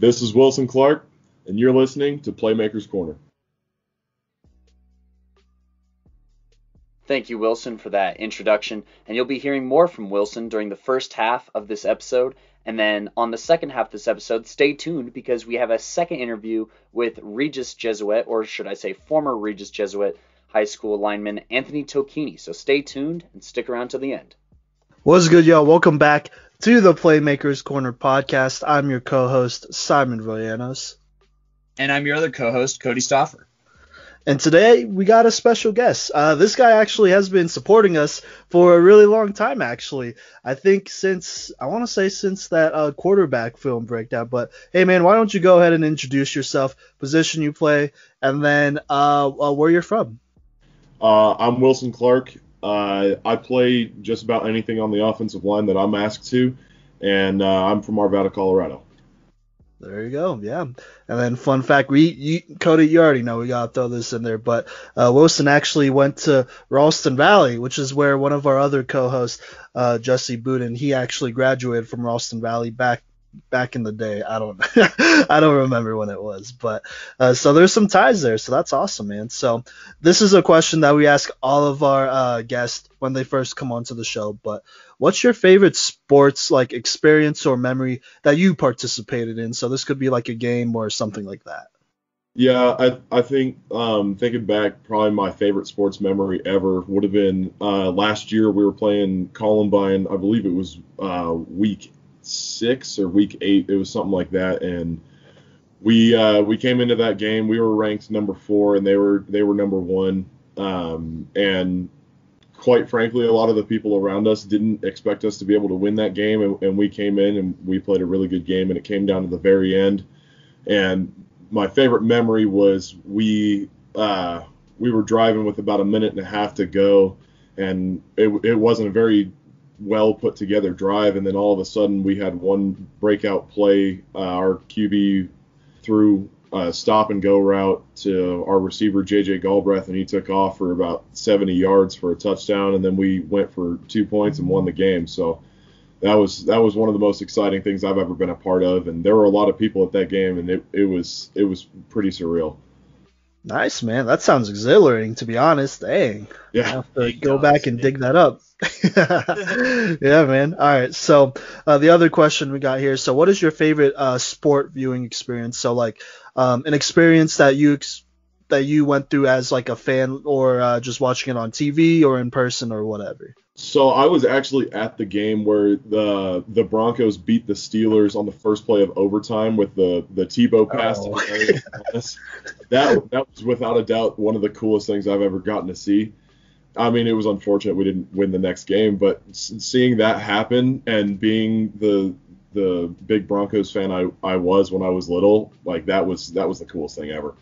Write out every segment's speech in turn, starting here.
This is Wilson Clark, and you're listening to Playmakers Corner. Thank you, Wilson, for that introduction, and you'll be hearing more from Wilson during the first half of this episode, and then on the second half of this episode, stay tuned because we have a second interview with Regis Jesuit, or should I say former Regis Jesuit high school lineman Anthony Tocchini. So stay tuned and stick around to the end. What's good, y'all? Welcome back to the Playmakers Corner podcast. I'm your co-host, Simon Villanos. And I'm your other co-host, Kodey Stoffer. And today we got a special guest. This guy actually has been supporting us for a really long time, actually. I think since that quarterback film breakdown. But hey, man, why don't you go ahead and introduce yourself, position you play, and then where you're from. I'm Wilson Clark. I play just about anything on the offensive line that I'm asked to, and I'm from Arvada, Colorado. There you go, yeah. And then fun fact, Kodey, you already know we got to throw this in there, but Wilson actually went to Ralston Valley, which is where one of our other co-hosts, Jesse Budin, he actually graduated from Ralston Valley back in the day. I don't I don't remember when it was, but so there's some ties there, so that's awesome, man. So this is a question that we ask all of our guests when they first come onto the show, but what's your favorite sports like experience or memory that you participated in? So this could be like a game or something like that. Yeah, I think thinking back, probably my favorite sports memory ever would have been last year we were playing Columbine. I believe it was week 6 or week 8. It was something like that, and we came into that game. We were ranked number 4, and they were number 1. And quite frankly, a lot of the people around us didn't expect us to be able to win that game, and we came in and we played a really good game, and it came down to the very end. And my favorite memory was we were driving with about a minute and a half to go, and it wasn't a very well put together drive, and then all of a sudden we had one breakout play. Our QB threw a stop and go route to our receiver JJ Galbraith, and he took off for about 70 yards for a touchdown, and then we went for 2 points and won the game. So that was one of the most exciting things I've ever been a part of, and there were a lot of people at that game, and it was pretty surreal. Nice, man. That sounds exhilarating, to be honest. Dang. Yeah. I have to go back and dig that up. Yeah, man. All right. So the other question we got here. So what is your favorite sport viewing experience? So like an experience that you went through as like a fan, or just watching it on TV or in person or whatever. So I was actually at the game where the Broncos beat the Steelers on the first play of overtime with the Tebow pass. That was without a doubt one of the coolest things I've ever gotten to see. I mean, it was unfortunate we didn't win the next game, but seeing that happen and being the big Broncos fan I was when I was little, like that was the coolest thing ever.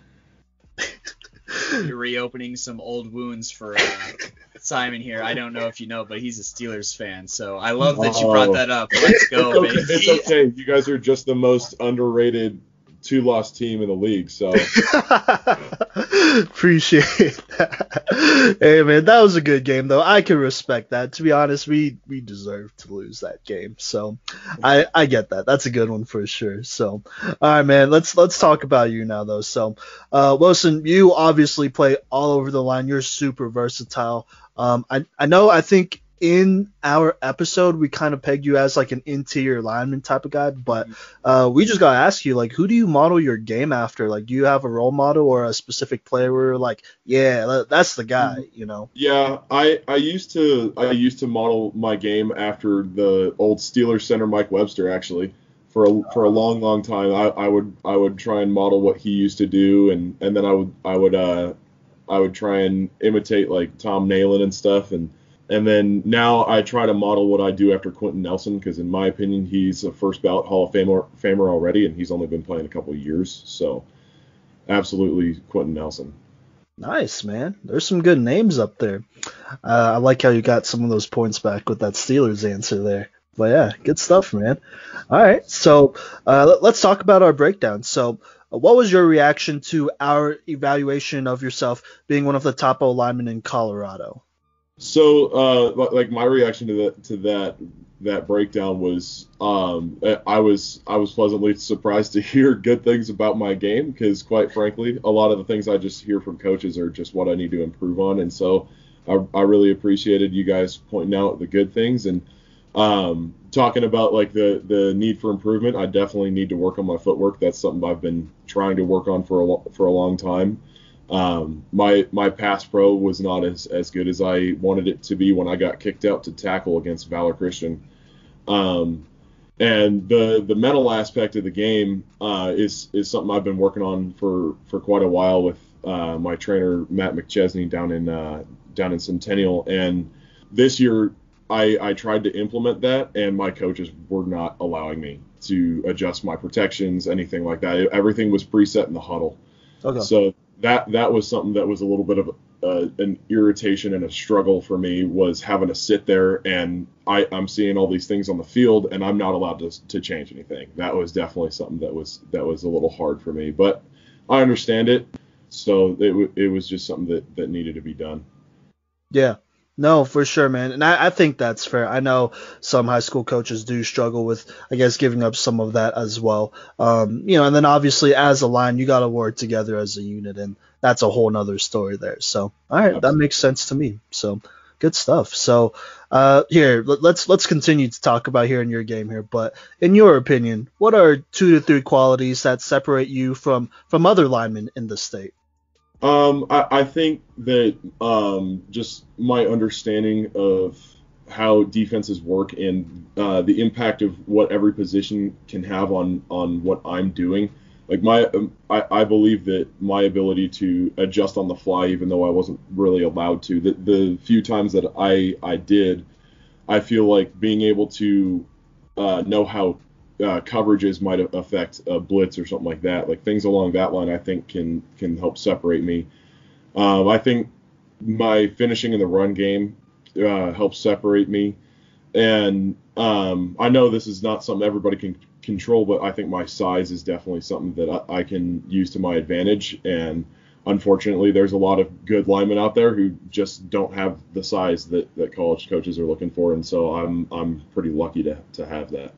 You're reopening some old wounds for Simon here. I don't know if you know, but he's a Steelers fan, so I love that you brought that up. Let's go, baby. It's okay. You guys are just the most underrated 2-loss team in the league, so appreciate that. Hey, man, that was a good game, though. I can respect that. To be honest, we deserved to lose that game, so I get that. That's a good one for sure. So, all right, man, let's talk about you now, though. So, Wilson, you obviously play all over the line. You're super versatile. I think in our episode, we kind of pegged you as like an interior lineman type of guy, but we just got to ask you, like, who do you model your game after? Like, do you have a role model or a specific player where you're like, yeah, that's the guy, you know? Yeah, I used to model my game after the old Steelers center Mike Webster, actually. For a long time, I would try and model what he used to do, and then I would try and imitate like Tom Nalen and stuff, and then now I try to model what I do after Quentin Nelson, because in my opinion, he's a first ballot Hall of Famer already, and he's only been playing a couple of years. So absolutely Quentin Nelson. Nice, man. There's some good names up there. I like how you got some of those points back with that Steelers answer there. But yeah, good stuff, man. All right, so let's talk about our breakdown. So what was your reaction to our evaluation of yourself being one of the top O linemen in Colorado? So, like my reaction to that breakdown was, I was pleasantly surprised to hear good things about my game, because quite frankly, a lot of the things I just hear from coaches are just what I need to improve on, and so I really appreciated you guys pointing out the good things, and talking about like the need for improvement. I definitely need to work on my footwork. That's something I've been trying to work on for a long time. My pass pro was not as good as I wanted it to be when I got kicked out to tackle against Valor Christian. And the mental aspect of the game is something I've been working on for quite a while with my trainer Matt McChesney down in Centennial. And this year I tried to implement that, and my coaches were not allowing me to adjust my protections, anything like that. Everything was preset in the huddle. Okay. So that was something that was a little bit of an irritation and a struggle for me, was having to sit there and I'm seeing all these things on the field and I'm not allowed to change anything. That was definitely something that was a little hard for me, but I understand it. So it was just something that needed to be done. Yeah. No, for sure, man. And I think that's fair. I know some high school coaches do struggle with, I guess, giving up some of that as well. And then obviously as a line, you got to work together as a unit, and that's a whole nother story there. So, all right, Absolutely. That makes sense to me. So, good stuff. So, here, let's continue to talk about here in your game here. But in your opinion, what are 2 to 3 qualities that separate you from other linemen in the state? I think that just my understanding of how defenses work and the impact of what every position can have on what I'm doing. Like I believe that my ability to adjust on the fly, even though I wasn't really allowed to, the few times that I did, I feel like being able to know how coverages might affect a blitz or something like that. Like things along that line, I think can help separate me. I think my finishing in the run game helps separate me. And I know this is not something everybody can control, but I think my size is definitely something that I can use to my advantage. And unfortunately, there's a lot of good linemen out there who just don't have the size that college coaches are looking for. And so I'm pretty lucky to have that.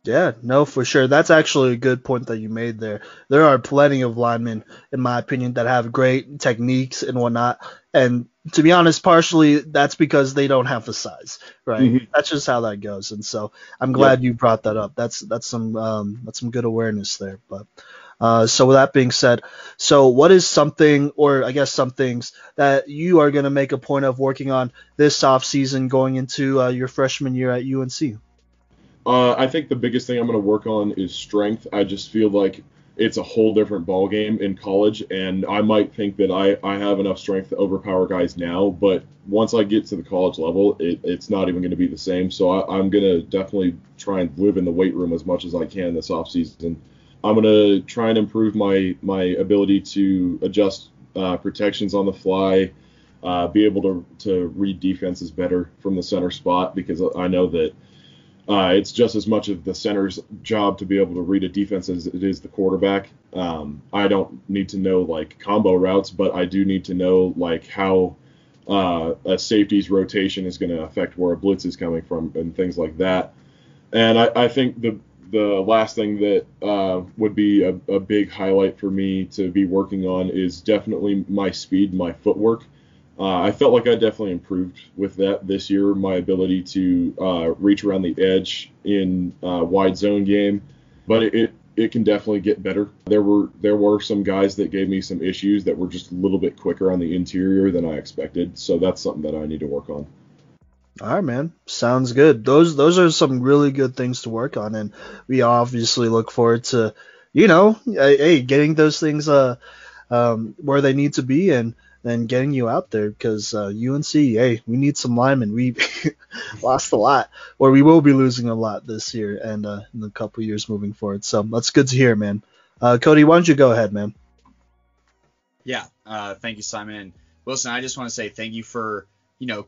Yeah, no, for sure. That's actually a good point that you made there. There are plenty of linemen, in my opinion, that have great techniques and whatnot. And to be honest, partially that's because they don't have the size, right? Mm-hmm. That's just how that goes. And so I'm glad you brought that up. That's some good awareness there. But so with that being said, so what is something, or I guess some things that you are going to make a point of working on this off season going into your freshman year at UNC? I think the biggest thing I'm going to work on is strength. I just feel like it's a whole different ball game in college, and I might think that I have enough strength to overpower guys now, but once I get to the college level, it's not even going to be the same. So I'm going to definitely try and live in the weight room as much as I can this offseason. I'm going to try and improve my ability to adjust protections on the fly, be able to read defenses better from the center spot, because I know that it's just as much of the center's job to be able to read a defense as it is the quarterback. I don't need to know like combo routes, but I do need to know like how a safety's rotation is going to affect where a blitz is coming from and things like that. And I think the last thing that would be a big highlight for me to be working on is definitely my speed, my footwork. I felt like I definitely improved with that this year, my ability to reach around the edge in wide zone game, but it can definitely get better. There were some guys that gave me some issues that were just a little bit quicker on the interior than I expected, so that's something that I need to work on. All right, man. Sounds good. Those are some really good things to work on, and we obviously look forward to, getting those things where they need to be, and then getting you out there, because UNC, we need some linemen. We lost a lot, or we will be losing a lot this year and in a couple years moving forward. So that's good to hear, man. Kodey, why don't you go ahead, man? Yeah, thank you, Simon. And Wilson, I just want to say thank you for,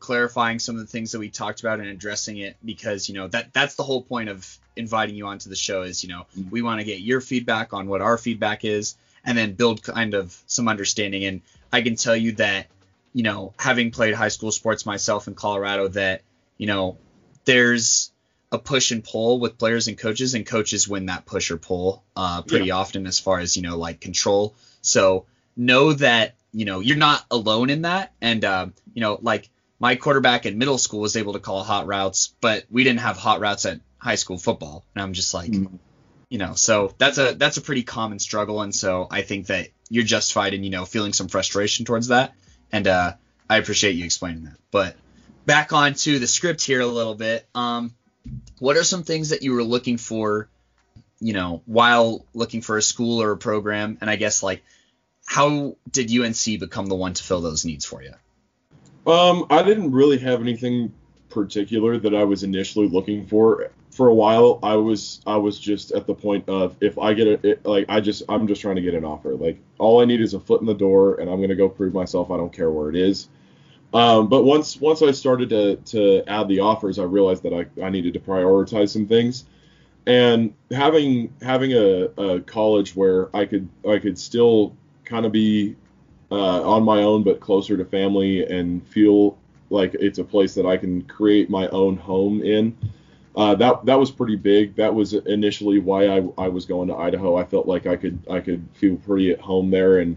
clarifying some of the things that we talked about and addressing it, because, that's the whole point of inviting you onto the show is, we want to get your feedback on what our feedback is, and then build kind of some understanding. And I can tell you that having played high school sports myself in Colorado, that, there's a push and pull with players and coaches win that push or pull pretty often as far as, like control. So know that, you're not alone in that. And, like my quarterback in middle school was able to call hot routes, but we didn't have hot routes at high school football. And I'm just like, so that's a pretty common struggle. And so I think that you're justified in, feeling some frustration towards that. And I appreciate you explaining that. But back onto the script here a little bit. What are some things that you were looking for, while looking for a school or a program? And I guess, like, how did UNC become the one to fill those needs for you? I didn't really have anything particular that I was initially looking for. For a while, I was just at the point of, if I get it, like, I'm just trying to get an offer. Like, all I need is a foot in the door, and I'm gonna go prove myself. I don't care where it is. But once I started to add the offers, I realized that I needed to prioritize some things. And having a college where I could still kind of be on my own, but closer to family, and feel like it's a place that I can create my own home in. That was pretty big. That was initially why I was going to Idaho. I felt like I could feel pretty at home there, and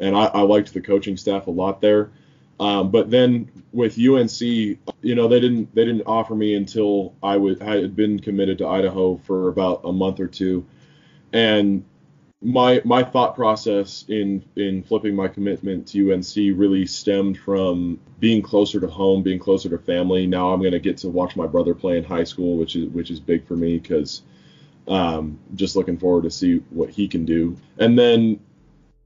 I liked the coaching staff a lot there. But then with UNC, they didn't offer me until I had been committed to Idaho for about a month or two, and my thought process in flipping my commitment to UNC really stemmed from being closer to home, being closer to family. Now I'm going to get to watch my brother play in high school, which is big for me, because just looking forward to see what he can do. And then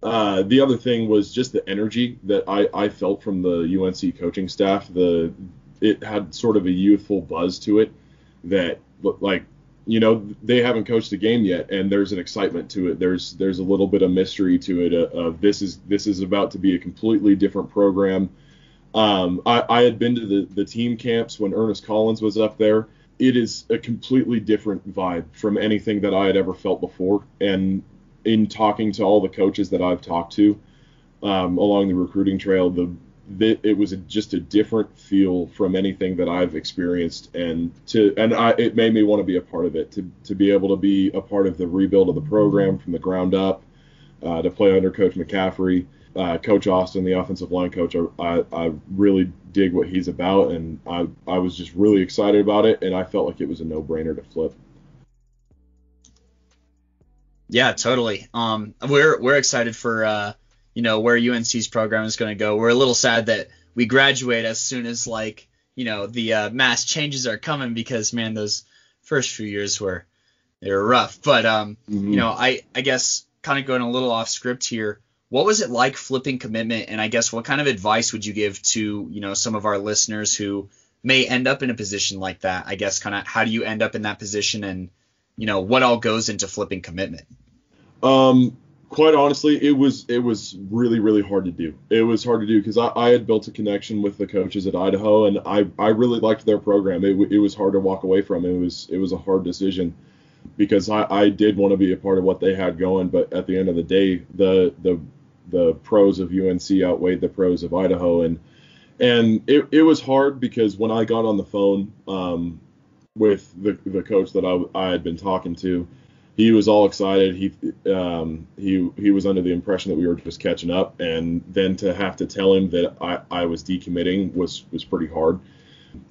the other thing was just the energy that I felt from the UNC coaching staff. It had sort of a youthful buzz to it that, like, they haven't coached the game yet, and there's an excitement to it. There's a little bit of mystery to it. This is about to be a completely different program. I had been to the team camps when Ernest Collins was up there. It is a completely different vibe from anything that I had ever felt before. And in talking to all the coaches that I've talked to along the recruiting trail, it was just a different feel from anything that I've experienced, it made me want to be a part of it, to be able to be a part of the rebuild of the program from the ground up, to play under Coach McCaffrey, Coach Austin, the offensive line coach. I really dig what he's about, and I was just really excited about it, and I felt like it was a no-brainer to flip. Yeah, totally. We're excited for where UNC's program is going to go. We're a little sad that we graduate as soon as, the mass changes are coming, because, man, those first few years were rough. But, I guess kind of going a little off script here, what was it like flipping commitment? And I guess what kind of advice would you give to, some of our listeners who may end up in a position like that? I guess kind of how do you end up in that position, and, what all goes into flipping commitment? Quite honestly, it was really, really hard to do. It was hard to do because I had built a connection with the coaches at Idaho, and I really liked their program. It was hard to walk away from. It was a hard decision because I did want to be a part of what they had going, but at the end of the day, the pros of UNC outweighed the pros of Idaho, and it was hard because when I got on the phone with the coach that I had been talking to, he was all excited. He was under the impression that we were just catching up, and then to have to tell him that I was decommitting was pretty hard,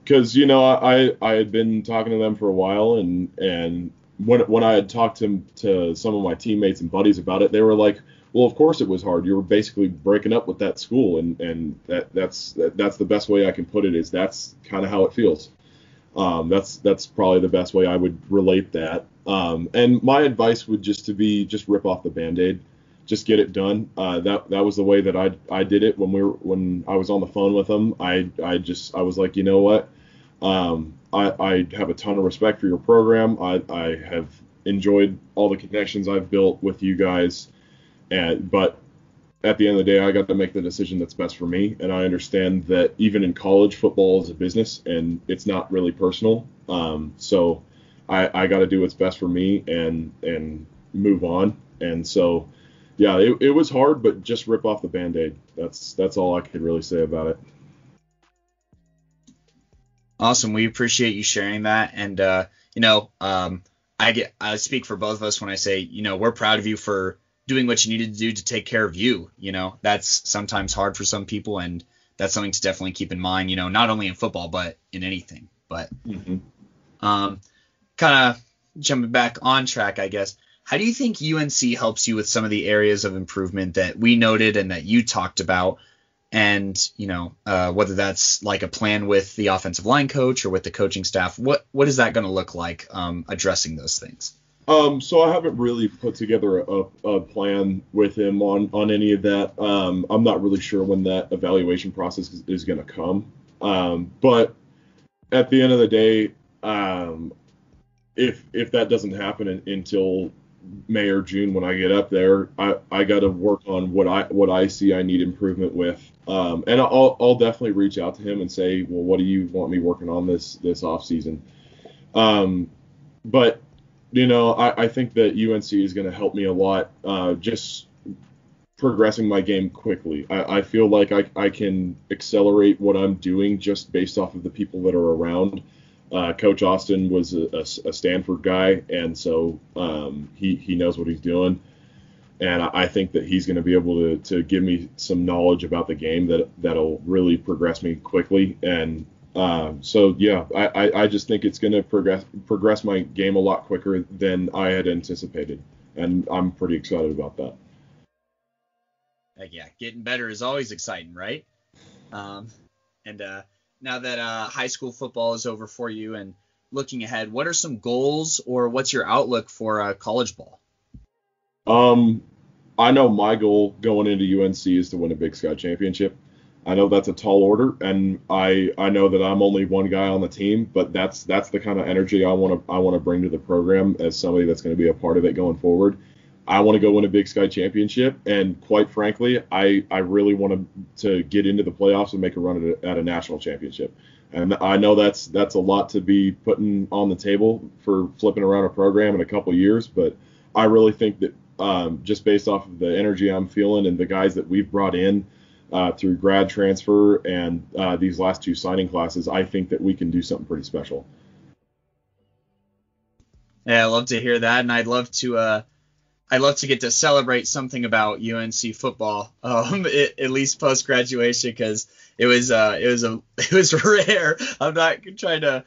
because I had been talking to them for a while, and when I had talked to some of my teammates and buddies about it, they were like, well, of course it was hard. You were basically breaking up with that school, and that's the best way I can put it, is that's kind of how it feels. That's probably the best way I would relate that. And my advice would just rip off the Band-Aid, just get it done. That was the way that I did it when I was on the phone with them. I was like, you know what? I have a ton of respect for your program. I have enjoyed all the connections I've built with you guys, but at the end of the day, I got to make the decision that's best for me. And I understand that even in college, football is a business and it's not really personal. So I got to do what's best for me and move on. And so yeah, it was hard, but just rip off the Band-Aid. That's all I could really say about it. Awesome. We appreciate you sharing that. And, I speak for both of us when I say, we're proud of you for doing what you needed to do to take care of you. That's sometimes hard for some people, and that's something to definitely keep in mind, not only in football, but in anything. But kind of jumping back on track, I guess. How do you think UNC helps you with some of the areas of improvement that we noted and that you talked about? And, whether that's like a plan with the offensive line coach or with the coaching staff, what is that going to look like addressing those things? So I haven't really put together a plan with him on any of that. I'm not really sure when that evaluation process is going to come. But at the end of the day, if that doesn't happen until May or June when I get up there, I got to work on what I see I need improvement with. And I'll definitely reach out to him and say, well, what do you want me working on this off season? But I think that UNC is going to help me a lot, just progressing my game quickly. I feel like I can accelerate what I'm doing just based off of the people that are around. Coach Austin was a Stanford guy, and so he knows what he's doing. And I think that he's going to be able to give me some knowledge about the game that'll really progress me quickly. And I just think it's going to progress my game a lot quicker than I had anticipated, and I'm pretty excited about that. Heck yeah, getting better is always exciting, right? Now that high school football is over for you and looking ahead, what are some goals or what's your outlook for college ball? I know my goal going into UNC is to win a Big Sky championship. I know that's a tall order, and I know that I'm only one guy on the team, but that's the kind of energy I want to bring to the program as somebody that's going to be a part of it going forward. I want to go win a Big Sky championship, and quite frankly, I really want to get into the playoffs and make a run at a national championship. And I know that's a lot to be putting on the table for flipping around a program in a couple of years, but I really think that just based off of the energy I'm feeling and the guys that we've brought in through grad transfer and these last two signing classes, I think that we can do something pretty special. Yeah, I love to hear that, and I'd love to get to celebrate something about UNC football, at least post graduation, because it was rare. I'm not trying to.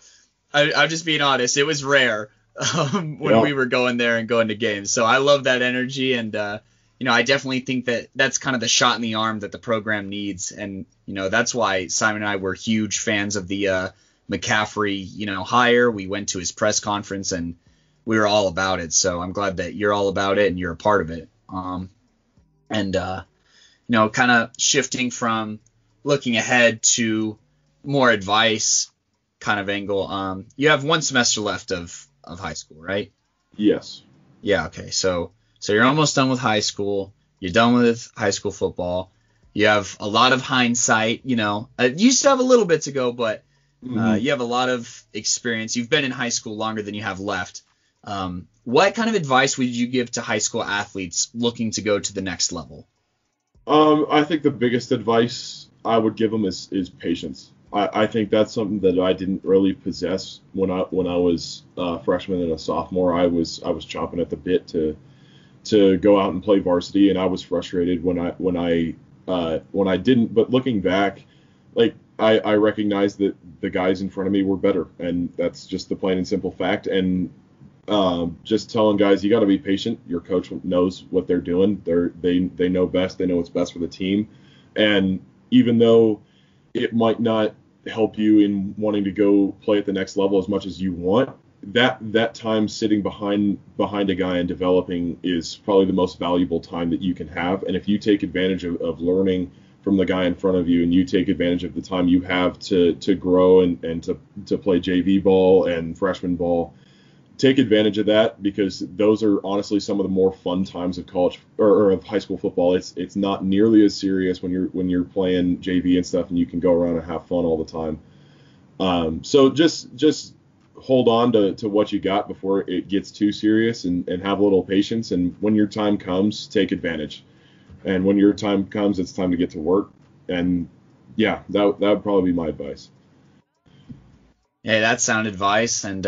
I'm just being honest. It was rare when we were going there and going to games. So I love that energy, and I definitely think that that's kind of the shot in the arm that the program needs, and that's why Simon and I were huge fans of the McCaffrey hire. We went to his press conference and we were all about it. So I'm glad that you're all about it and you're a part of it. Kind of shifting from looking ahead to more advice kind of angle. You have one semester left of high school, right? Yes. Yeah. Okay. So you're almost done with high school. You're done with high school football. You have a lot of hindsight, you still have a little bit to go, but you have a lot of experience. You've been in high school longer than you have left. What kind of advice would you give to high school athletes looking to go to the next level? I think the biggest advice I would give them is patience. I think that's something that I didn't really possess when I was a freshman and a sophomore. I was chomping at the bit to go out and play varsity, and I was frustrated when I didn't. But looking back, I recognized that the guys in front of me were better, and that's just the plain and simple fact. And just telling guys, you got to be patient. Your coach knows what they're doing. They know best. They know what's best for the team. And even though it might not help you in wanting to go play at the next level as much as you want, that time sitting behind a guy and developing is probably the most valuable time that you can have. And if you take advantage of learning from the guy in front of you, and you take advantage of the time you have to grow and to play JV ball and freshman ball, take advantage of that, because those are honestly some of the more fun times of college or of high school football. It's not nearly as serious when you're playing JV and stuff, and you can go around and have fun all the time. So just hold on to what you got before it gets too serious, and have a little patience. And when your time comes, take advantage. And when your time comes, it's time to get to work. And yeah, that would probably be my advice. Hey, that's sound advice, and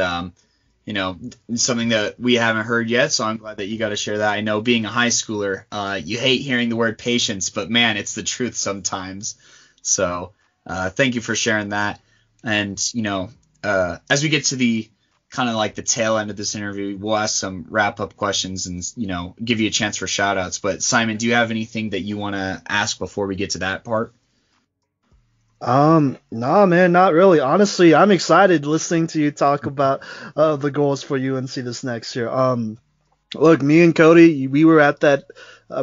something that we haven't heard yet. So I'm glad that you got to share that. I know being a high schooler, you hate hearing the word patience, but man, it's the truth sometimes. So thank you for sharing that. And as we get to the kind of like the tail end of this interview, we'll ask some wrap up questions and give you a chance for shout outs. But Simon, do you have anything that you want to ask before we get to that part? No, man, not really. Honestly, I'm excited listening to you talk about the goals for UNC this next year. Look, me and Kodey, we were at that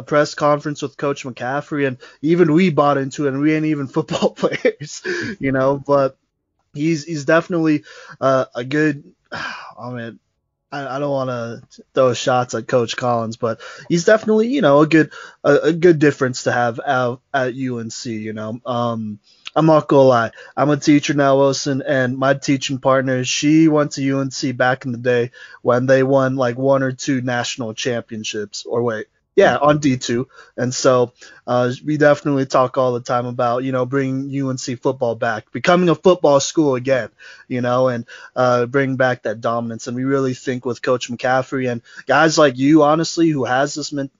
press conference with Coach McCaffrey, and even we bought into it, and we ain't even football players, but he's definitely a good. I mean, I don't want to throw shots at Coach Collins, but he's definitely a good difference to have out at UNC. I'm not gonna lie. I'm a teacher now, Wilson, and my teaching partner, she went to UNC back in the day when they won like 1 or 2 national championships. Or wait, yeah, on D2. And so we definitely talk all the time about, bringing UNC football back, becoming a football school again, and bring back that dominance. And we really think with Coach McCaffrey and guys like you, honestly, who has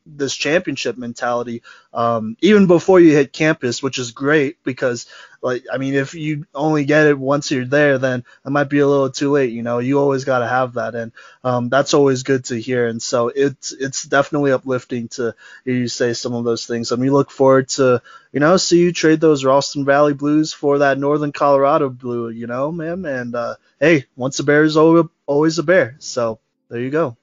this championship mentality, even before you hit campus, which is great because, if you only get it once you're there, then it might be a little too late. You always got to have that, and that's always good to hear. And so it's definitely uplifting to hear you say some of those things. And we look forward to see you trade those Ralston Valley Blues for that Northern Colorado blue. Man. And hey, once a bear is always a bear. So there you go.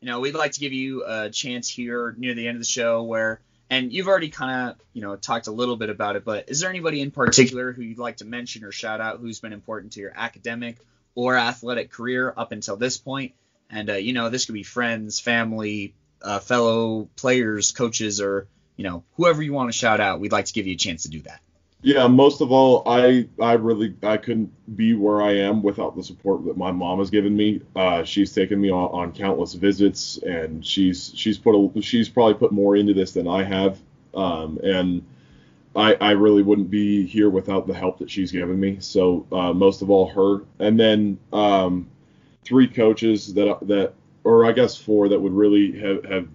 We'd like to give you a chance here near the end of the show and you've already kind of, talked a little bit about it, but is there anybody in particular who you'd like to mention or shout out who's been important to your academic or athletic career up until this point? And, this could be friends, family, fellow players, coaches, or, whoever you want to shout out. We'd like to give you a chance to do that. Yeah, most of all, I couldn't be where I am without the support that my mom has given me. She's taken me on countless visits, and she's probably put more into this than I have. And I really wouldn't be here without the help that she's given me. So most of all, her, and then 3 coaches that or I guess 4 that would really have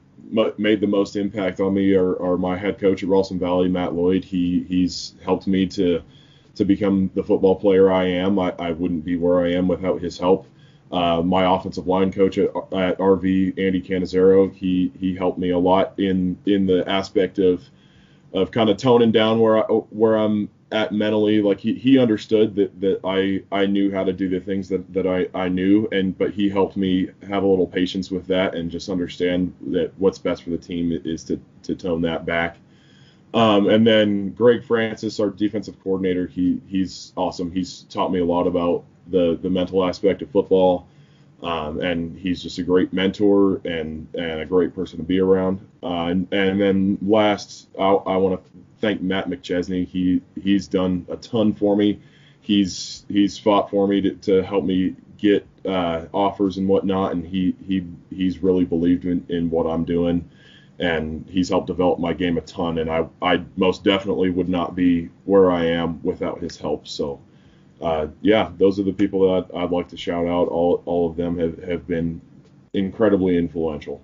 made the most impact on me are my head coach at Ralston Valley, Matt Lloyd. He's helped me to become the football player I am. I wouldn't be where I am without his help. My offensive line coach at RV, Andy Canizero, he helped me a lot in the aspect of kind of toning down where I'm at mentally. Like he understood that I knew how to do the things that I knew, but he helped me have a little patience with that and just understand that what's best for the team is to tone that back. And then Greg Francis, our defensive coordinator, he's awesome. He's taught me a lot about the mental aspect of football. And he's just a great mentor and a great person to be around. And then last, I want to thank Matt McChesney. He's done a ton for me. He's fought for me to help me get offers and whatnot, and he's really believed in what I'm doing, and he's helped develop my game a ton. And I most definitely would not be where I am without his help. So. Those are the people that I'd like to shout out. All of them have been incredibly influential.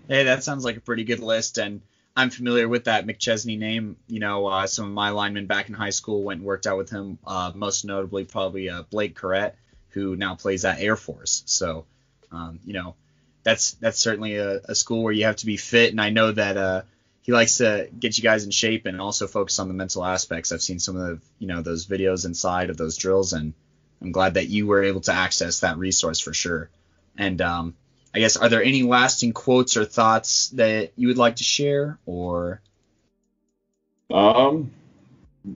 Hey, that sounds like a pretty good list, and I'm familiar with that McChesney name. Some of my linemen back in high school went and worked out with him, most notably probably Blake Corrett, who now plays at Air Force. So, that's certainly a school where you have to be fit, and I know that he likes to get you guys in shape and also focus on the mental aspects. I've seen some of those videos inside of those drills, and I'm glad that you were able to access that resource for sure. And I guess, are there any lasting quotes or thoughts that you would like to share, or?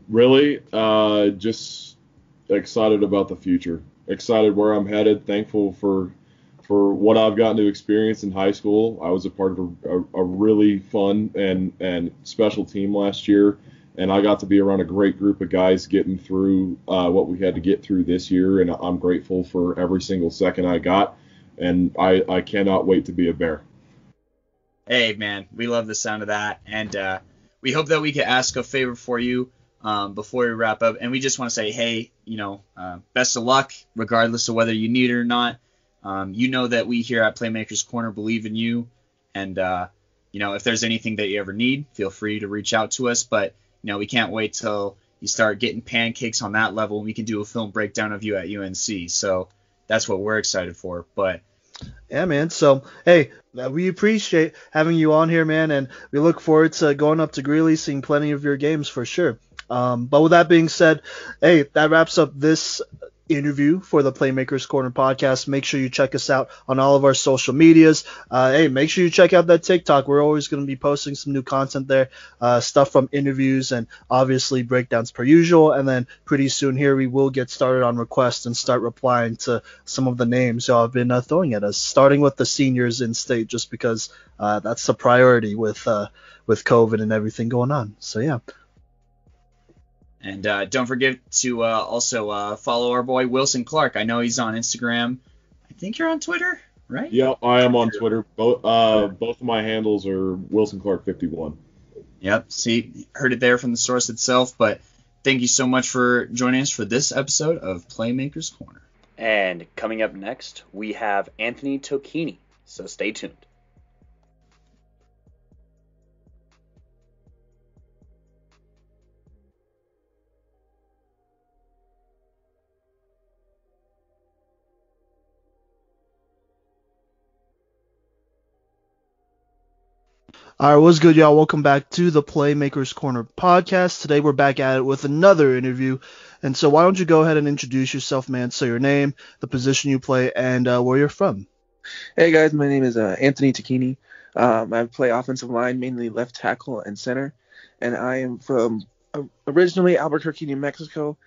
Really, just excited about the future. Excited where I'm headed. Thankful for what I've gotten to experience in high school. I was a part of a really fun and special team last year, and I got to be around a great group of guys getting through what we had to get through this year, and I'm grateful for every single second I got, and I cannot wait to be a Bear. Hey, man, we love the sound of that, and we hope that we can ask a favor for you before we wrap up, and we just want to say, hey, best of luck, regardless of whether you need it or not. You know that we here at Playmakers Corner believe in you, and if there's anything that you ever need, feel free to reach out to us, but we can't wait till you start getting pancakes on that level, and we can do a film breakdown of you at UNC, so that's what we're excited for. But yeah, man. So, hey, we appreciate having you on here, man, and we look forward to going up to Greeley, seeing plenty of your games for sure. But with that being said, hey, that wraps up this interview for the Playmakers Corner podcast. Make sure you check us out on all of our social medias. Hey, make sure you check out that TikTok. We're always going to be posting some new content there, stuff from interviews and obviously breakdowns per usual. And then pretty soon here we will get started on requests and start replying to some of the names y'all have been throwing at us, starting with the seniors in state, just because that's the priority with COVID and everything going on. So yeah. And don't forget to also follow our boy Wilson Clark. I know he's on Instagram. I think you're on Twitter, right? Yeah, I am on Twitter. Both of my handles are Wilson Clark 51. Yep. See, heard it there from the source itself. But thank you so much for joining us for this episode of Playmakers Corner. And coming up next, we have Anthony Tocchini. So stay tuned. All right, what's good, y'all? Welcome back to the Playmakers Corner podcast. Today we're back at it with another interview. And so why don't you go ahead and introduce yourself, man? Say your name, the position you play, and where you're from. Hey, guys. My name is Anthony Tocchini. I play offensive line, mainly left tackle and center. And I am from originally Albuquerque, New Mexico,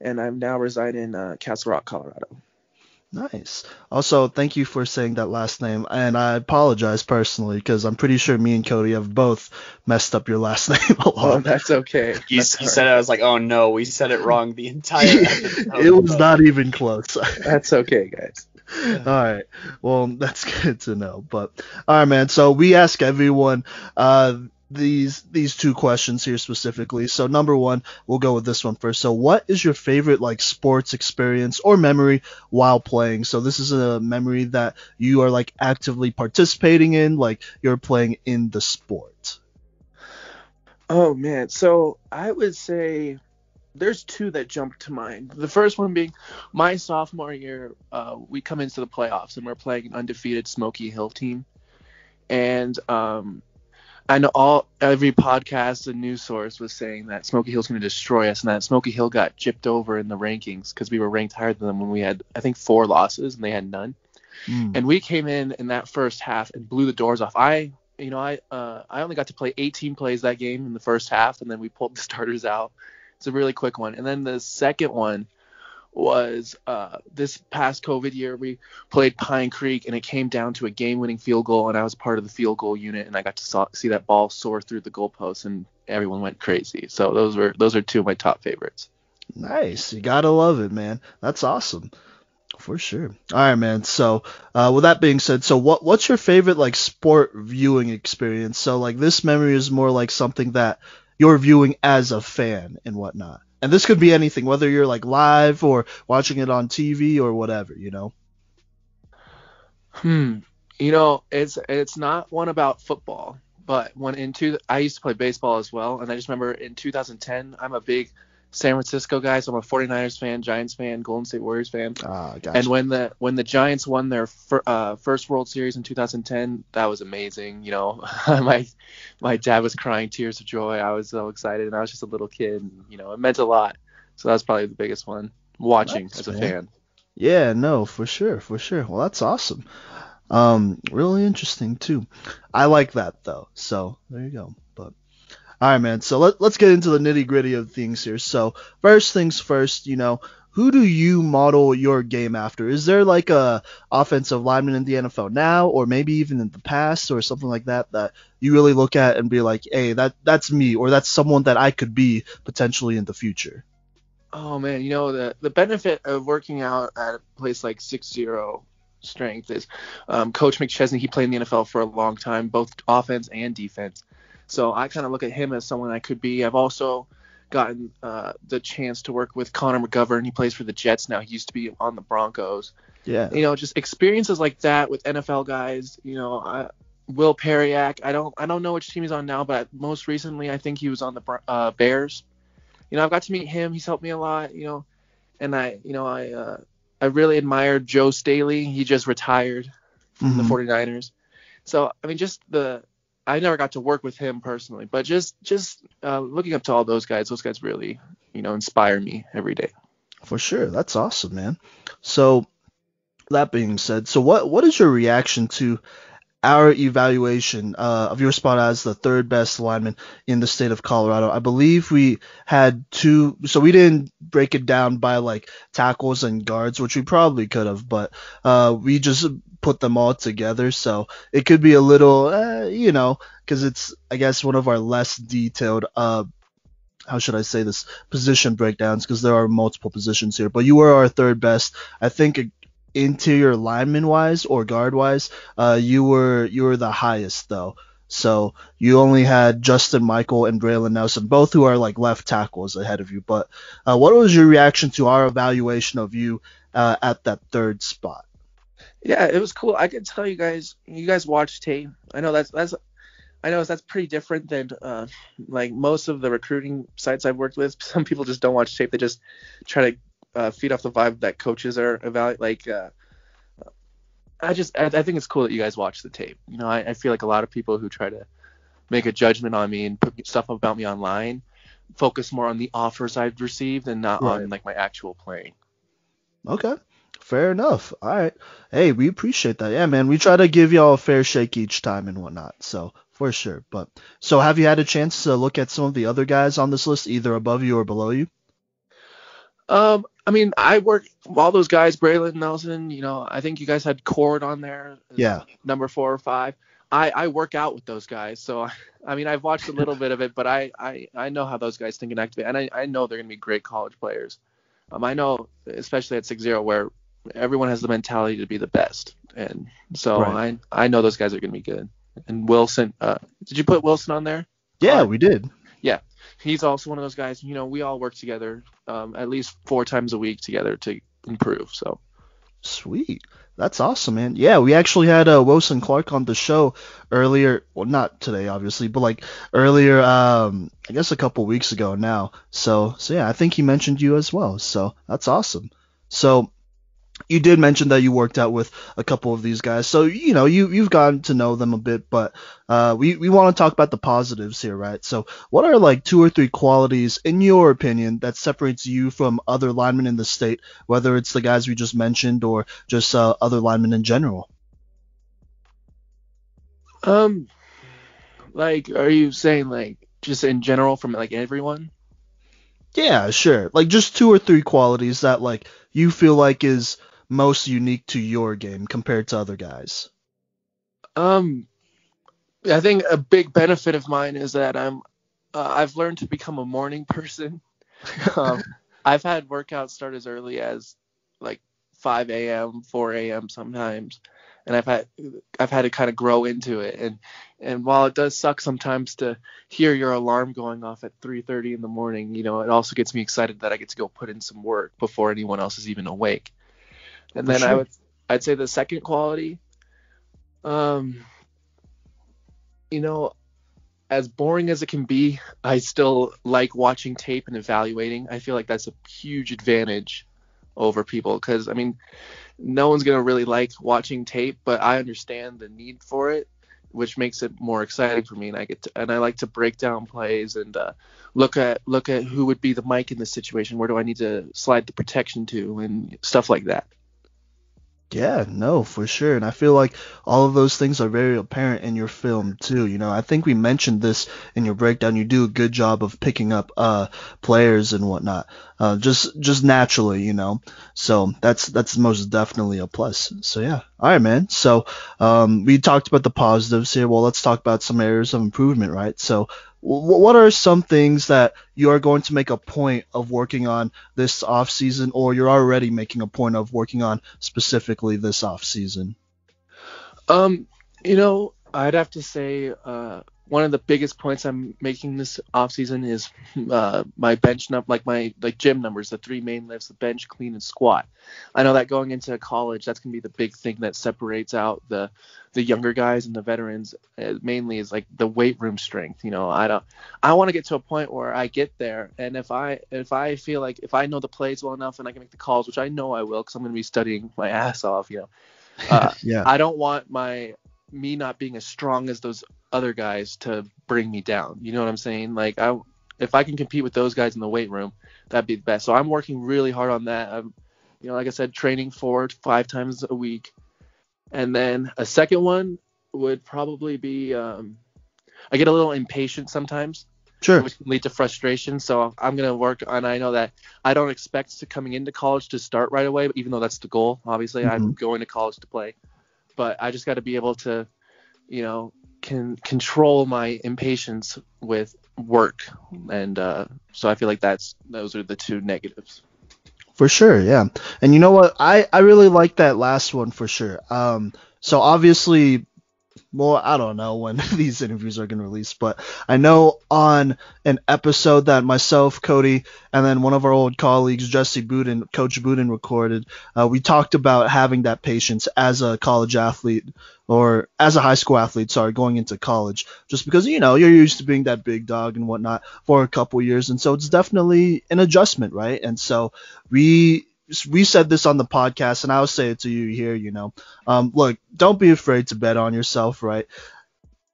and I'm now reside in Castle Rock, Colorado. Nice. Also, thank you for saying that last name, and I apologize personally because I'm pretty sure me and Kodey have both messed up your last name a lot. Oh, that's okay. You said it, I was like, oh no, we said it wrong the entire episode. It was not even close. That's okay, guys. All right. Well, that's good to know. But all right, man. So we ask everyone these two questions here specifically. So number one, we'll go with this one first. So what is your favorite sports experience or memory while playing? So this is a memory that you are actively participating in, you're playing in the sport. Oh man, so I would say there's two that jump to mind. The first one being my sophomore year, we come into the playoffs and we're playing an undefeated Smoky Hill team. And I know every podcast and news source was saying that Smoky Hill's going to destroy us, and that Smoky Hill got gypped over in the rankings because we were ranked higher than them when we had, I think, 4 losses and they had none. And we came in that first half and blew the doors off. I only got to play 18 plays that game in the first half, and then we pulled the starters out. It's a really quick one. And then the second one was this past COVID year, we played Pine Creek, and it came down to a game-winning field goal, and I was part of the field goal unit, and I got to see that ball soar through the goalpost, and everyone went crazy. So those are two of my top favorites. Nice. You gotta love it, man. That's awesome. For sure. All right, man. So with that being said, so what's your favorite sport viewing experience? So this memory is more something that you're viewing as a fan and whatnot. And this could be anything, whether you're live or watching it on TV or whatever, It's not one about football, but I used to play baseball as well, and I just remember in 2010, I'm a big San Francisco guy, so I'm a 49ers fan, Giants fan, Golden State Warriors fan. Gotcha. And when the Giants won their first World Series in 2010, that was amazing. My dad was crying tears of joy. I was so excited, and I was just a little kid, and it meant a lot. So that's probably the biggest one, watching as a fan. Yeah, no, for sure. Well, that's awesome. Really interesting too. I like that though. So there you go. But all right, man. So let's get into the nitty gritty of things here. So first things first, who do you model your game after? Is there like a offensive lineman in the NFL now, or maybe even in the past, or something like that that you really look at and be like, hey, that's me, or that's someone that I could be potentially in the future? Oh man, the benefit of working out at a place like 6-0 strength is Coach McChesney. He played in the NFL for a long time, both offense and defense. So I kind of look at him as someone I could be. I've also gotten the chance to work with Connor McGovern. He plays for the Jets now. He used to be on the Broncos. Yeah. Just experiences like that with NFL guys. Will Perriak. I don't know which team he's on now, but most recently I think he was on the Bears. I've got to meet him. He's helped me a lot. And I really admired Joe Staley. He just retired from the 49ers. So I mean, I never got to work with him personally, but just looking up to all those guys really, inspire me every day. For sure. That's awesome, man. So that being said, so what is your reaction to our evaluation of your spot as the third best lineman in the state of Colorado? I believe we had two, so we didn't break it down by like tackles and guards, which we probably could have, but we just put them all together. So it could be a little, because it's, I guess, one of our less detailed, how should I say this, position breakdowns, because there are multiple positions here. But you were our third best. I think interior lineman wise or guard wise, you were the highest though. So you only had Justin Michael and Braylon Nelson, both who are like left tackles ahead of you. But what was your reaction to our evaluation of you at that third spot? Yeah, it was cool. I can tell you guys watch tape. I know that's pretty different than like most of the recruiting sites I've worked with. Some people just don't watch tape. They just try to feed off the vibe that coaches are evaluating. I think it's cool that you guys watch the tape. I feel like a lot of people who try to make a judgment on me and put stuff about me online focus more on the offers I've received and not on like my actual playing. Okay. Fair enough. All right. Hey, we appreciate that. Yeah, man. We try to give y'all a fair shake each time and whatnot. So for sure. But so have you had a chance to look at some of the other guys on this list, either above you or below you? I mean, I work all those guys, Braylon Nelson, I think you guys had Cord on there. Yeah. Number 4 or 5. I work out with those guys. So, I mean, I've watched a little bit of it, but I know how those guys think and activate. And I know they're going to be great college players. I know, especially at 6-0, where everyone has the mentality to be the best. And so I know those guys are going to be good. And Wilson, did you put Wilson on there? Yeah, we did. Yeah. He's also one of those guys, we all work together at least 4 times a week together to improve. So sweet. That's awesome, man. Yeah, we actually had Wilson Clark on the show earlier. Well, not today, obviously, but like earlier, I guess a couple weeks ago now. So yeah, I think he mentioned you as well. So that's awesome. So you did mention that you worked out with a couple of these guys, so you've gotten to know them a bit, but we want to talk about the positives here, right? So what are like 2 or 3 qualities, in your opinion, that separates you from other linemen in the state, whether it's the guys we just mentioned or just other linemen in general? Like, are you saying like just in general from like everyone? Yeah, sure. Like just 2 or 3 qualities that like you feel like is most unique to your game compared to other guys. I think a big benefit of mine is that I've learned to become a morning person. I've had workouts start as early as like 5 a.m., 4 a.m. sometimes, and I've had to kind of grow into it. And while it does suck sometimes to hear your alarm going off at 3:30 in the morning, it also gets me excited that I get to go put in some work before anyone else is even awake. And then sure. I'd say the second quality, as boring as it can be, I still like watching tape and evaluating. I feel like that's a huge advantage over people because, I mean, no one's going to really like watching tape, but I understand the need for it, which makes it more exciting for me. And I like to break down plays and look at who would be the mic in this situation. Where do I need to slide the protection to and stuff like that. Yeah, no, for sure. And I feel like all of those things are very apparent in your film too. I think we mentioned this in your breakdown. You do a good job of picking up players and whatnot. Just naturally. So that's most definitely a plus. So yeah. All right, man. So we talked about the positives here. Well, let's talk about some areas of improvement, right? So what are some things that you are going to make a point of working on this off season, or you're already making a point of working on specifically this off season? I'd have to say one of the biggest points I'm making this off season is my bench my gym numbers, the 3 main lifts, the bench, clean, and squat. I know that going into college, that's gonna be the big thing that separates out the younger guys and the veterans. Mainly is like the weight room strength. I want to get to a point where I get there, and if I feel like if I know the plays well enough and I can make the calls, which I know I will, because I'm gonna be studying my ass off. Yeah. I don't want me not being as strong as those other guys to bring me down. You know what I'm saying? Like if I can compete with those guys in the weight room, that'd be the best. So I'm working really hard on that. I'm, like I said, training 4 to 5 times a week. And then a second one would probably be I get a little impatient sometimes. Sure. Which can lead to frustration. So I'm going to work on, I know that I don't expect to coming into college to start right away, even though that's the goal. Obviously, I'm going to college to play. But I just got to be able to, can control my impatience with work. And so I feel like those are the 2 negatives. For sure, yeah. And you know what? I really like that last one for sure. So obviously, well, I don't know when these interviews are going to release, but I know on an episode that myself, Kodey, and then one of our old colleagues, Jesse Budin, Coach Budin, recorded, we talked about having that patience as a college athlete, or as a high school athlete, going into college, just because, you're used to being that big dog and whatnot for a couple years. And so it's definitely an adjustment, right? And so we said this on the podcast, and I'll say it to you here, look, don't be afraid to bet on yourself, right?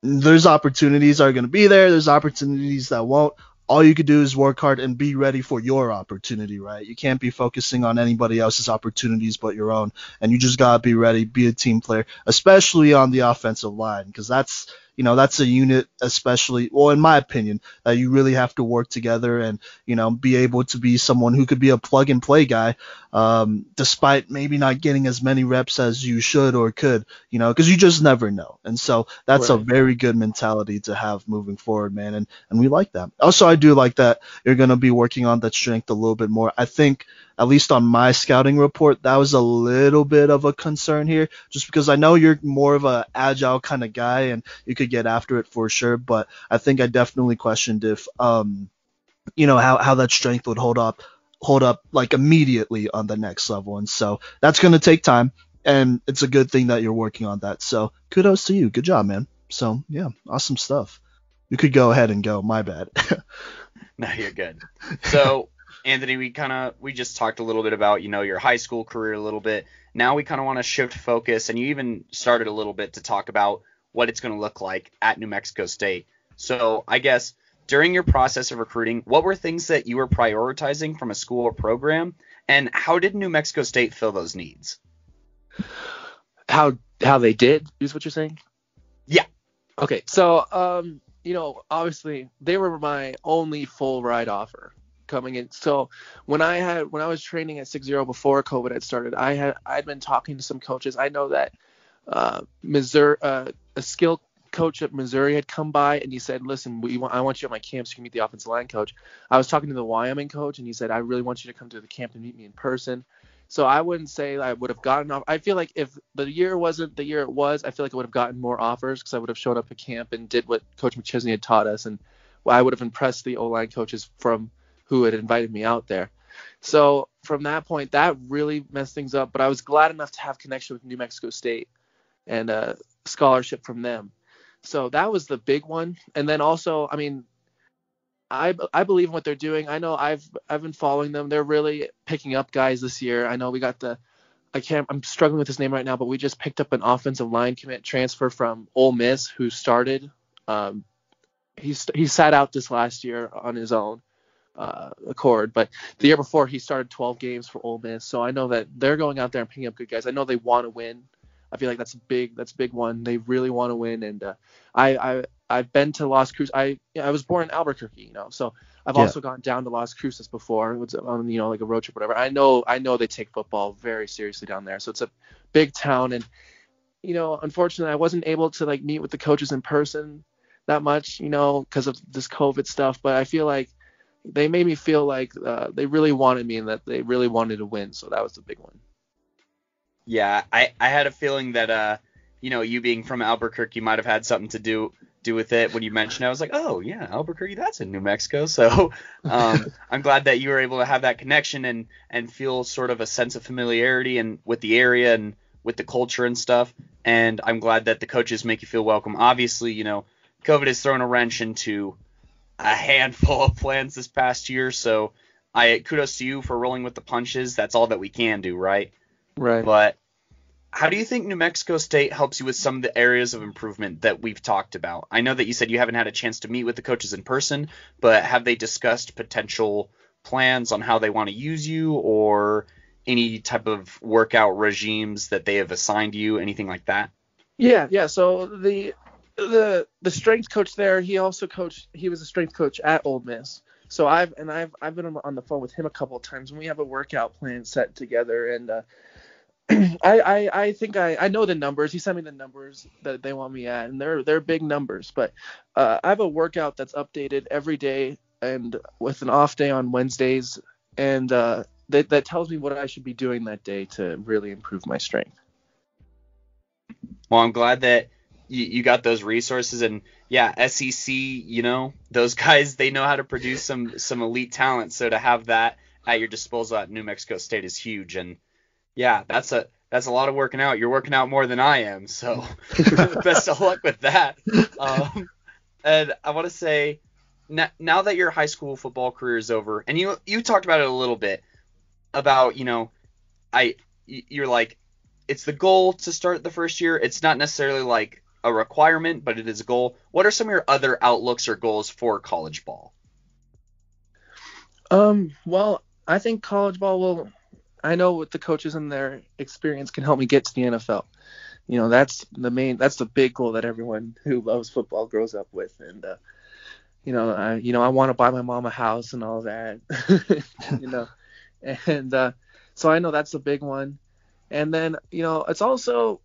There's opportunities that are going to be there. There's opportunities that won't. All you could do is work hard and be ready for your opportunity, right? You can't be focusing on anybody else's opportunities but your own. And you just got to be ready, be a team player, especially on the offensive line, because that's a unit, especially, well, in my opinion, that you really have to work together and, be able to be someone who could be a plug and play guy, despite maybe not getting as many reps as you should or could, because you just never know. And so that's Right. a very good mentality to have moving forward, man. And we like that. Also, I do like that you're going to be working on that strength a little bit more. I think, at least on my scouting report, that was a little bit of a concern here, just because I know you're more of a agile kind of guy and you could get after it for sure. But I think I definitely questioned if, how that strength would hold up like immediately on the next level. And so that's going to take time, and it's a good thing that you're working on that. So kudos to you. Good job, man. So yeah, awesome stuff. You could go ahead and go. My bad. No, you're good. So Anthony, we just talked a little bit about, your high school career a little bit. Now we kind of want to shift focus, and you even started a little bit to talk about what it's going to look like at New Mexico State. So I guess during your process of recruiting, what were things that you were prioritizing from a school or program, and how did New Mexico State fill those needs? How they did is what you're saying? Yeah. Okay, so obviously they were my only full ride offer coming in. So when I was training at 6-0 before COVID had started, I'd been talking to some coaches. I know that Missouri, a skill coach at Missouri had come by, and he said, "Listen, I want you at my camp so you can meet the offensive line coach." I was talking to the Wyoming coach, and he said, "I really want you to come to the camp and meet me in person." So I wouldn't say I would have gotten off. I feel like if the year wasn't the year it was, I feel like I would have gotten more offers, because I would have showed up at camp and did what Coach McChesney had taught us, and I would have impressed the O-line coaches from who had invited me out there. So from that point, that really messed things up. But I was glad enough to have connection with New Mexico State and a scholarship from them. So that was the big one. And then also, I mean, I believe in what they're doing. I know I've been following them. They're really picking up guys this year. I know we got I'm struggling with his name right now, but we just picked up an offensive line commit transfer from Ole Miss who started. He sat out this last year on his own. accord. But the year before, he started 12 games for Ole Miss, so I know that they're going out there and picking up good guys. I know they want to win. I feel like that's a big one. They really want to win, and I've been to Las Cruces. I was born in Albuquerque, so I've also gone down to Las Cruces before. It was on like a road trip, or whatever. I know they take football very seriously down there, so it's a big town. And unfortunately, I wasn't able to like meet with the coaches in person that much, because of this COVID stuff. But I feel like they made me feel like they really wanted me and that they really wanted to win. So that was the big one. Yeah, I had a feeling that you being from Albuquerque might have had something to do with it. When you mentioned it, I was like, oh yeah, Albuquerque, that's in New Mexico. So I'm glad that you were able to have that connection and feel sort of a sense of familiarity and with the area and with the culture and stuff. And I'm glad that the coaches make you feel welcome. Obviously, COVID has thrown a wrench into a handful of plans this past year. So kudos to you for rolling with the punches. That's all that we can do, right? Right. But how do you think New Mexico State helps you with some of the areas of improvement that we've talked about? I know that you said you haven't had a chance to meet with the coaches in person, but have they discussed potential plans on how they want to use you, or any type of workout regimes that they have assigned you, anything like that? Yeah. So the strength coach there, he was a strength coach at Ole Miss. So I've been on the phone with him a couple of times, and we have a workout plan set together. And I think I know the numbers. He sent me the numbers that they want me at, and they're big numbers. But I have a workout that's updated every day, and with an off day on Wednesdays, and that tells me what I should be doing that day to really improve my strength. Well, I'm glad that you got those resources, and yeah, SEC, those guys, they know how to produce some elite talent. So to have that at your disposal at New Mexico State is huge. And yeah, that's a lot of working out. You're working out more than I am, so best of luck with that. And I want to say, now that your high school football career is over, and you talked about it a little bit about, you're like, it's the goal to start the first year. It's not necessarily like a requirement, but it is a goal. What are some of your other outlooks or goals for college ball? Well, I think college ball I know with the coaches and their experience can help me get to the NFL. That's the big goal that everyone who loves football grows up with. And, I want to buy my mom a house and all that, and, so I know that's a big one. And then, it's also,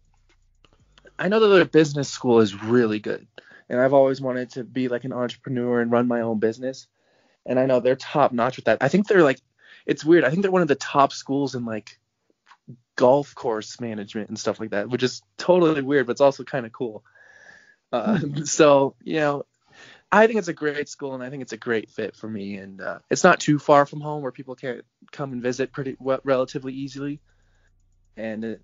I know that their business school is really good, and I've always wanted to be like an entrepreneur and run my own business. And I know they're top notch with that. I think they're like, it's weird. I think they're one of the top schools in like golf course management and stuff like that, which is totally weird, but it's also kind of cool. So, I think it's a great school, and I think it's a great fit for me. And it's not too far from home where people can come and visit relatively easily. And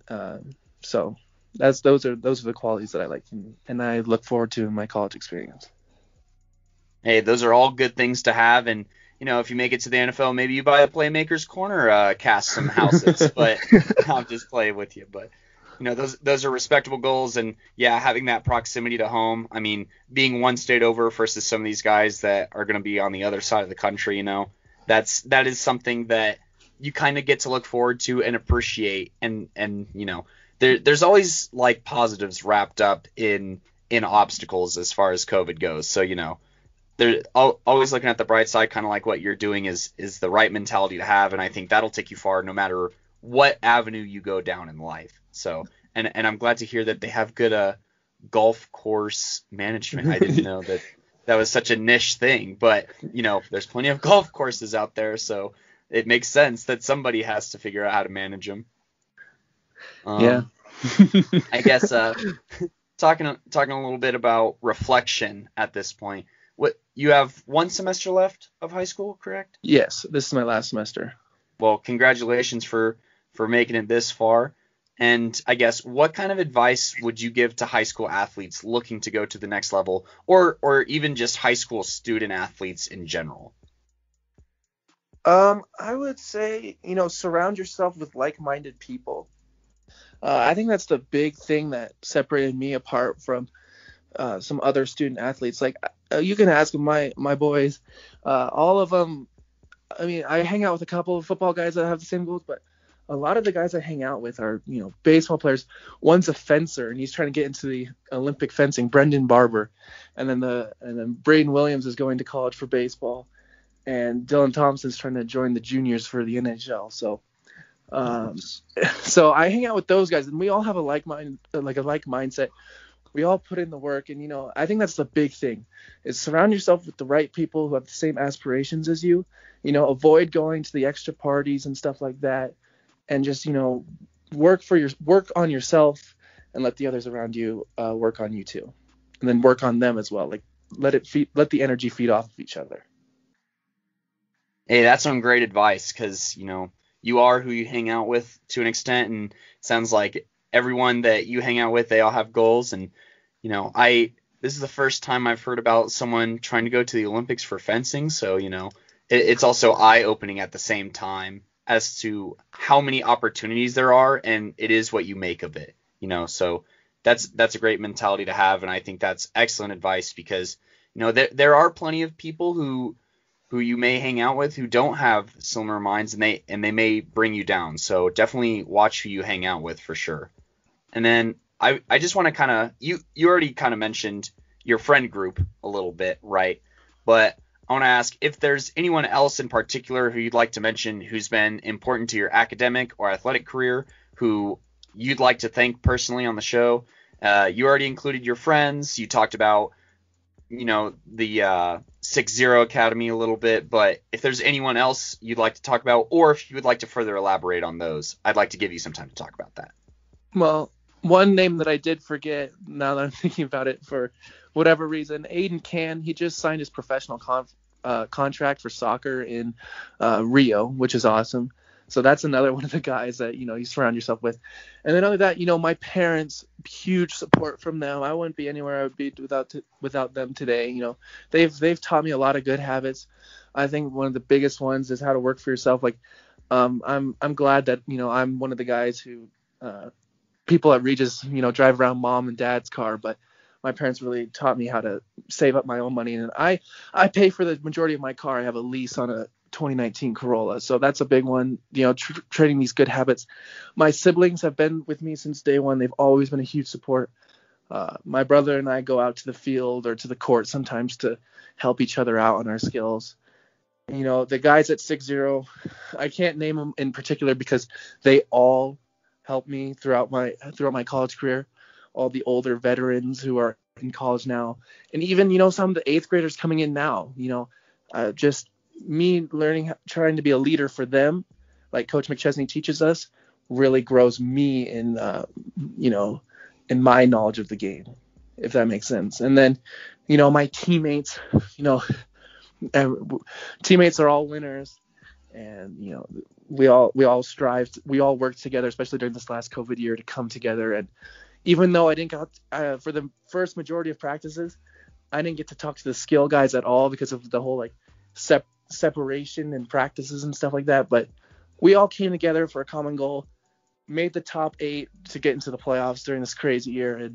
so those are the qualities that I like, and I look forward to in my college experience. Hey, those are all good things to have. And if you make it to the NFL, maybe you buy a Playmakers Corner, cast some houses. But I'm just playing with you. But those are respectable goals. And yeah, having that proximity to home. I mean, being one state over versus some of these guys that are going to be on the other side of the country. That is something that you kind of get to look forward to and appreciate. And there's always like positives wrapped up in obstacles as far as COVID goes. So they're always looking at the bright side, kind of like what you're doing is the right mentality to have, and I think that'll take you far no matter what avenue you go down in life. So, and I'm glad to hear that they have good golf course management. I didn't know that was such a niche thing, but there's plenty of golf courses out there, so it makes sense that somebody has to figure out how to manage them. Yeah. I guess talking a little bit about reflection at this point. What, you have one semester left of high school, correct? Yes, this is my last semester. Well, congratulations for making it this far. And I guess, what kind of advice would you give to high school athletes looking to go to the next level, or even just high school student athletes in general? I would say, surround yourself with like-minded people. I think that's the big thing that separated me apart from some other student athletes. Like, you can ask my boys, all of them I mean, I hang out with a couple of football guys that have the same goals, but a lot of the guys I hang out with are, baseball players. One's a fencer and he's trying to get into the Olympic fencing, Brendan Barber, and then Braden Williams is going to college for baseball, and Dylan Thompson's trying to join the juniors for the NHL. So I hang out with those guys, and we all have a like mindset. We all put in the work, and I think that's the big thing, is surround yourself with the right people who have the same aspirations as you. Avoid going to the extra parties and stuff like that, and just work on yourself, and let the others around you work on you too, and then work on them as well. Like let the energy feed off of each other. Hey, that's some great advice, because you are who you hang out with to an extent, and it sounds like everyone that you hang out with, they all have goals. And this is the first time I've heard about someone trying to go to the Olympics for fencing, so it's also eye-opening at the same time as to how many opportunities there are, and it is what you make of it. So that's a great mentality to have, and I think that's excellent advice, because there are plenty of people who you may hang out with who don't have similar minds, and they may bring you down. So definitely watch who you hang out with, for sure. And then I just want to kind of, you already kind of mentioned your friend group a little bit, right? But I want to ask if there's anyone else in particular who you'd like to mention who's been important to your academic or athletic career, who you'd like to thank personally on the show. You already included your friends. You talked about the 6-0 Academy a little bit, but if there's anyone else you'd like to talk about, or if you would like to further elaborate on those, I'd like to give you some time to talk about that. Well, one name that I did forget, now that I'm thinking about it, for whatever reason, Aiden Can, he just signed his professional contract for soccer in Rio, which is awesome. So that's another one of the guys that, you surround yourself with. And then other than that, my parents, huge support from them. I wouldn't be anywhere I would be without them today. They've taught me a lot of good habits. I think one of the biggest ones is how to work for yourself. Like, I'm glad that, I'm one of the guys who, people at Regis, drive around mom and dad's car, but my parents really taught me how to save up my own money. And I pay for the majority of my car. I have a lease on a 2019 Corolla. So that's a big one, trading these good habits. My siblings have been with me since day one. They've always been a huge support. My brother and I go out to the field or to the court sometimes to help each other out on our skills. The guys at 6-0, I can't name them in particular because they all helped me throughout my college career. All the older veterans who are in college now, and even some of the 8th graders coming in now. Just me learning, trying to be a leader for them, like Coach McChesney teaches us, really grows me in in my knowledge of the game, if that makes sense. And then my teammates, teammates are all winners, and we all strive, we all work together, especially during this last COVID year, to come together. And even though I didn't get for the first majority of practices, I didn't get to talk to the skill guys at all because of the whole separation and practices and stuff like that. But we all came together for a common goal, made the top 8 to get into the playoffs during this crazy year.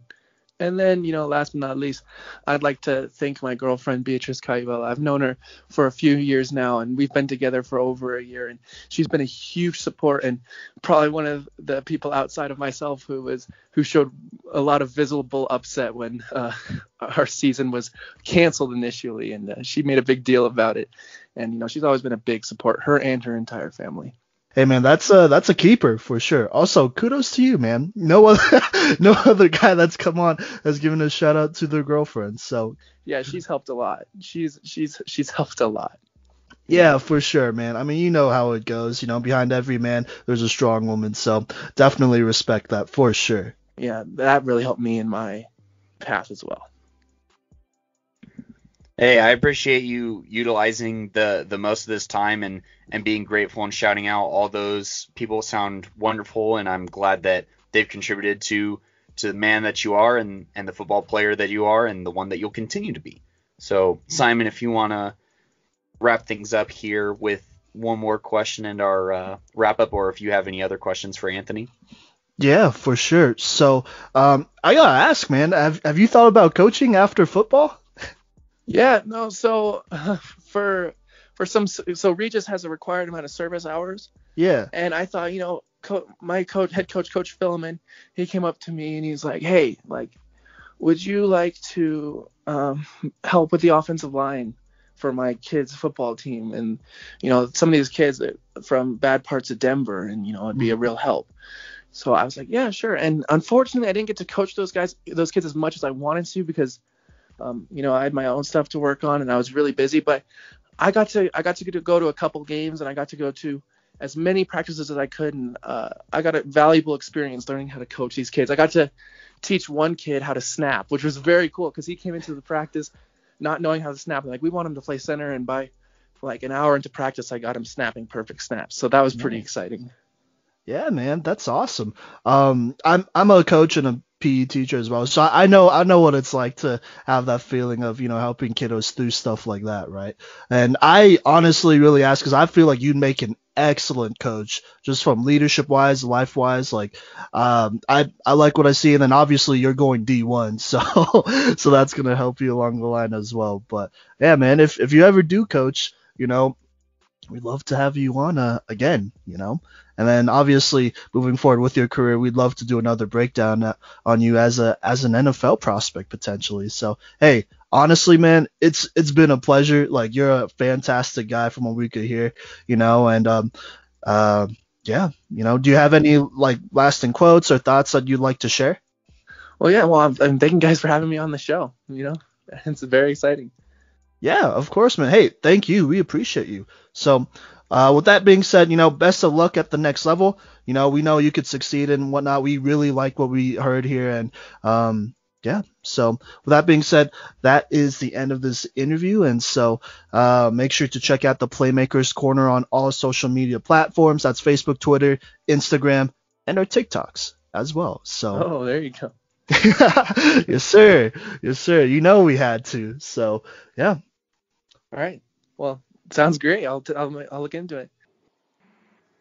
And then, last but not least, I'd like to thank my girlfriend, Beatrice Cayuela. I've known her for a few years now, and we've been together for over a year, and she's been a huge support, and probably one of the people outside of myself who showed a lot of visible upset when our season was canceled initially, and she made a big deal about it. And, she's always been a big support, her and her entire family. Hey man, that's a keeper for sure. Also, kudos to you, man. No other guy that's come on has given a shout out to their girlfriend. So yeah, she's helped a lot. She's helped a lot. Yeah, for sure, man. I mean, you know how it goes. Behind every man, there's a strong woman. So definitely respect that for sure. Yeah, that really helped me in my path as well. Hey, I appreciate you utilizing the most of this time and being grateful and shouting out all those people. Sound wonderful, and I'm glad that they've contributed to the man that you are and the football player that you are and the one that you'll continue to be. So, Simon, if you want to wrap things up here with one more question and our wrap up, or if you have any other questions for Anthony. Yeah, for sure. So I gotta ask, man, have you thought about coaching after football? Yeah, no. So for so Regis has a required amount of service hours. Yeah. And I thought, my head coach, Coach Philliman, he came up to me and he's like, hey, like, would you like to help with the offensive line for my kids' football team? And, some of these kids from bad parts of Denver, and, it'd be a real help. So I was like, yeah, sure. And unfortunately, I didn't get to coach those kids as much as I wanted to because, I had my own stuff to work on and I was really busy. But I got to go to a couple games, and I got to go to as many practices as I could, and I got a valuable experience learning how to coach these kids. I got to teach one kid how to snap, which was very cool because he came into the practice not knowing how to snap. And, like, we want him to play center, and by like an hour into practice, I got him snapping perfect snaps. So that was pretty exciting. Yeah, man, that's awesome. I'm a coach and a PE teacher as well, so I know what it's like to have that feeling of helping kiddos through stuff like that, right? And I honestly really ask because I feel like you'd make an excellent coach just from leadership wise, life wise. Like, I like what I see, and then obviously you're going D1, so that's gonna help you along the line as well. But yeah, man, if you ever do coach, we'd love to have you on again, And then obviously moving forward with your career, we'd love to do another breakdown on you as an NFL prospect potentially. So, hey, honestly, man, it's been a pleasure. Like, you're a fantastic guy from what we could hear, and yeah, do you have any like lasting quotes or thoughts that you'd like to share? Well, yeah, well, I'm thanking guys for having me on the show. It's very exciting. Yeah, of course, man. Hey, thank you. We appreciate you. So, with that being said, best of luck at the next level. We know you could succeed and whatnot. We really like what we heard here. And, yeah. So, with that being said, that is the end of this interview. And so, make sure to check out the Playmakers Corner on all social media platforms. That's Facebook, Twitter, Instagram, and our TikToks as well. So, there you go. Yes, sir. Yes, sir. We had to. So, yeah. All right. Well, sounds great. I'll look into it.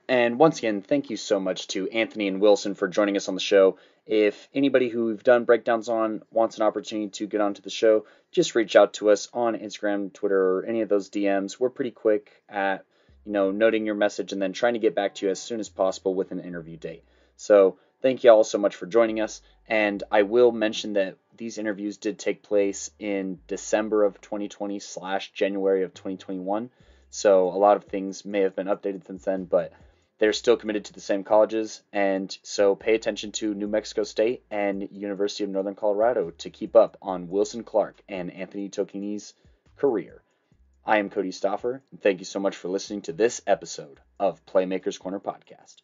And once again, thank you so much to Anthony and Wilson for joining us on the show. If anybody who we've done breakdowns on wants an opportunity to get onto the show, just reach out to us on Instagram, Twitter, or any of those DMs. We're pretty quick at, noting your message and then trying to get back to you as soon as possible with an interview date. So thank you all so much for joining us. And I will mention that these interviews did take place in December of 2020 / January of 2021. So a lot of things may have been updated since then, but they're still committed to the same colleges. And so pay attention to New Mexico State and University of Northern Colorado to keep up on Wilson Clark and Anthony Tocchini's career. I am Kodey Stauffer, and thank you so much for listening to this episode of Playmakers Corner Podcast.